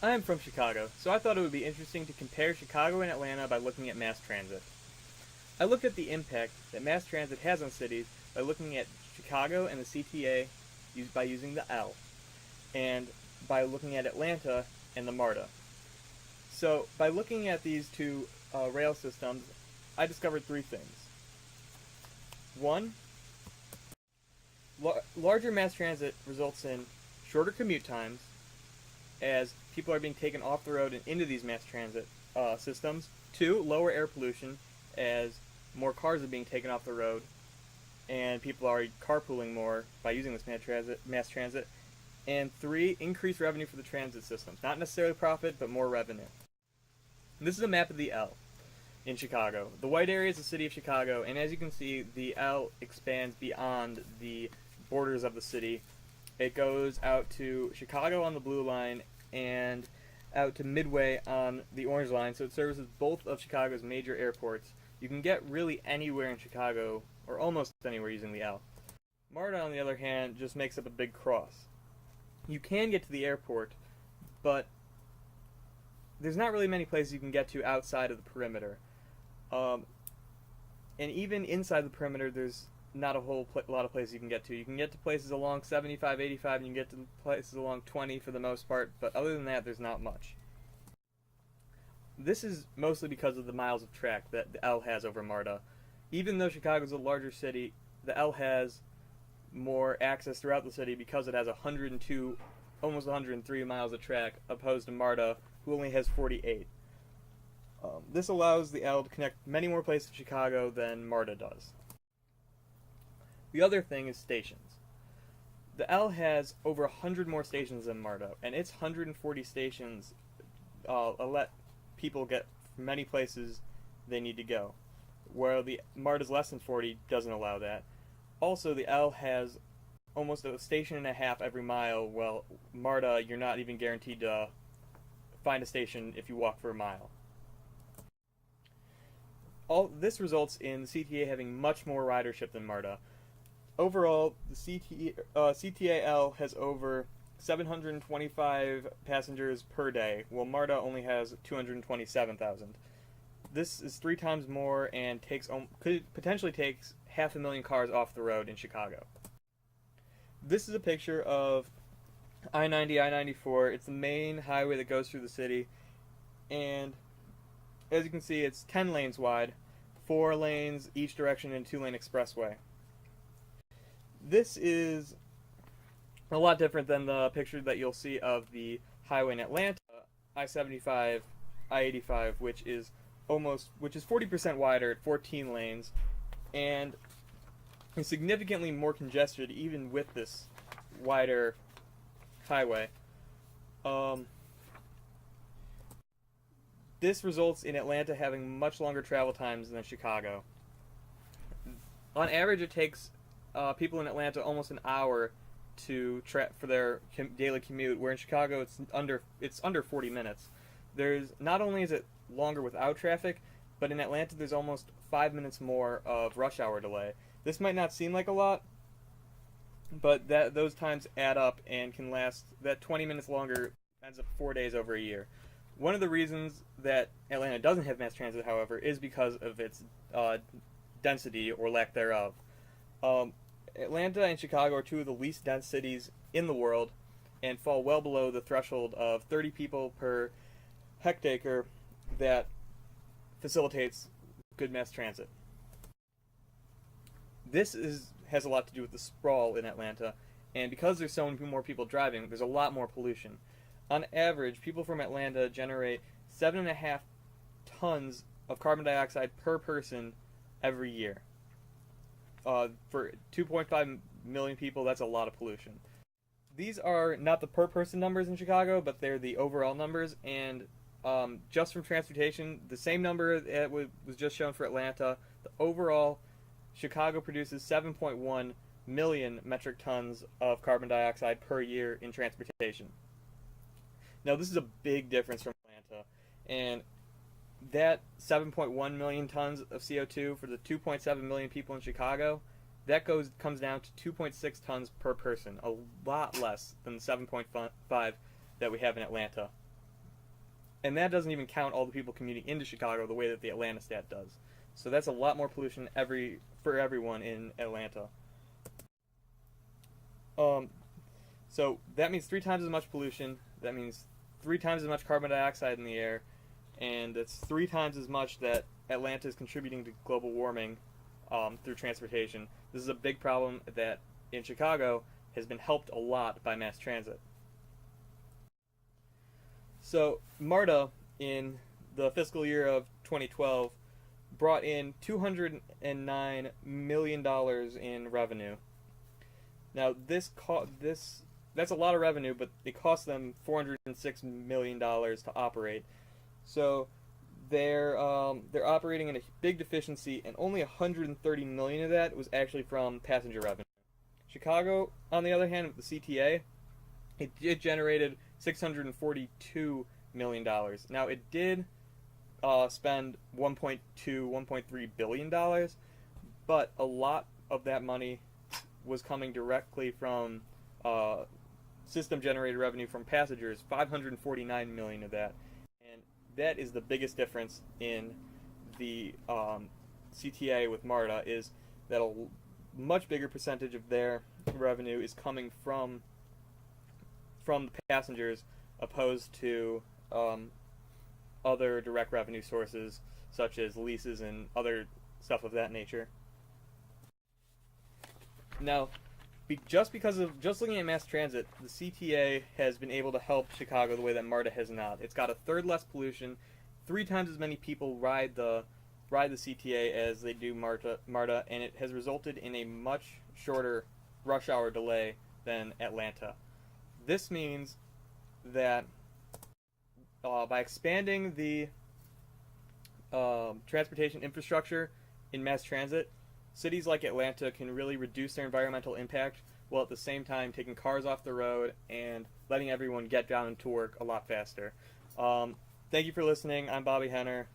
I am from Chicago, so I thought it would be interesting to compare Chicago and Atlanta by looking at mass transit. I looked at the impact that mass transit has on cities by looking at Chicago and the CTA by using the L, and by looking at Atlanta and the MARTA. So, by looking at these two rail systems, I discovered three things. One, larger mass transit results in shorter commute times, as people are being taken off the road and into these mass transit systems. Two, lower air pollution, as more cars are being taken off the road, and people are carpooling more by using this mass transit. And three, increased revenue for the transit systems. Not necessarily profit, but more revenue. This is a map of the L in Chicago. The white area is the city of Chicago, and as you can see, the L expands beyond the borders of the city. It goes out to Chicago on the blue line and out to Midway on the orange line, so it services both of Chicago's major airports. You can get really anywhere in Chicago, or almost anywhere, using the L. MARTA, on the other hand, just makes up a big cross. You can get to the airport, but there's not really many places you can get to outside of the perimeter. And even inside the perimeter, there's not a whole lot of places you can get to. You can get to places along 75, 85, and you can get to places along 20 for the most part, but other than that, there's not much. This is mostly because of the miles of track that the L has over MARTA. Even though Chicago's a larger city, the L has more access throughout the city because it has 102, almost 103 miles of track, opposed to MARTA, who only has 48. This allows the L to connect many more places in Chicago than MARTA does. The other thing is stations. The L has over 100 more stations than MARTA, and its 140 stations let people get from many places they need to go, where the MARTA's less than 40 doesn't allow that. Also, the L has almost a station and a half every mile, while MARTA, you're not even guaranteed to find a station if you walk for a mile. All this results in the CTA having much more ridership than MARTA. Overall, the CTA-L has over 725 passengers per day, while MARTA only has 227,000. This is 3 times more and potentially takes 500,000 cars off the road in Chicago. This is a picture of I-90, I-94. It's the main highway that goes through the city, and as you can see, it's 10 lanes wide, 4 lanes each direction, and 2-lane expressway. This is a lot different than the picture that you'll see of the highway in Atlanta, I-75, I-85, which is 40% wider at 14 lanes, and is significantly more congested even with this wider highway. This results in Atlanta having much longer travel times than Chicago. On average, it takes people in Atlanta almost an hour for their daily commute, where in Chicago it's under 40 minutes. Not only is it longer without traffic, but in Atlanta there's almost 5 minutes more of rush hour delay. This might not seem like a lot, but those times add up and can last. That 20 minutes longer ends up 4 days over a year. One of the reasons that Atlanta doesn't have mass transit, however, is because of its density or lack thereof. Atlanta and Chicago are 2 of the least dense cities in the world and fall well below the threshold of 30 people per hectare that facilitates good mass transit. This has a lot to do with the sprawl in Atlanta, and because there's so many more people driving, there's a lot more pollution. On average, people from Atlanta generate 7.5 tons of carbon dioxide per person every year. For 2.5 million people, that's a lot of pollution. These are not the per person numbers in Chicago, but they're the overall numbers, and just from transportation, the same number that was just shown for Atlanta, the overall, Chicago produces 7.1 million metric tons of carbon dioxide per year in transportation. Now, this is a big difference from Atlanta, and that 7.1 million tons of CO2 for the 2.7 million people in Chicago, that comes down to 2.6 tons per person, a lot less than the 7.5 that we have in Atlanta. And that doesn't even count all the people commuting into Chicago the way that the Atlanta stat does. So that's a lot more pollution for everyone in Atlanta. So that means 3 times as much pollution. That means 3 times as much carbon dioxide in the air, and it's 3 times as much that Atlanta is contributing to global warming through transportation. This is a big problem that in Chicago has been helped a lot by mass transit. So MARTA in the fiscal year of 2012 brought in $209 million in revenue. Now that's a lot of revenue, but it cost them $406 million to operate. So they're operating in a big deficiency, and only $130 million of that was actually from passenger revenue. Chicago, on the other hand, with the CTA, it generated $642 million. Now it did spend $1.3 billion, but a lot of that money was coming directly from system-generated revenue from passengers, $549 million of that. And that is the biggest difference in the CTA with MARTA, is that a much bigger percentage of their revenue is coming from the passengers opposed to other direct revenue sources such as leases and other stuff of that nature. Now, just looking at mass transit, the CTA has been able to help Chicago the way that MARTA has not. It's got a third less pollution, 3 times as many people ride the CTA as they do MARTA, and it has resulted in a much shorter rush hour delay than Atlanta. This means that by expanding the transportation infrastructure in mass transit, cities like Atlanta can really reduce their environmental impact while at the same time taking cars off the road and letting everyone get down to work a lot faster. Thank you for listening. I'm Bobby Henner.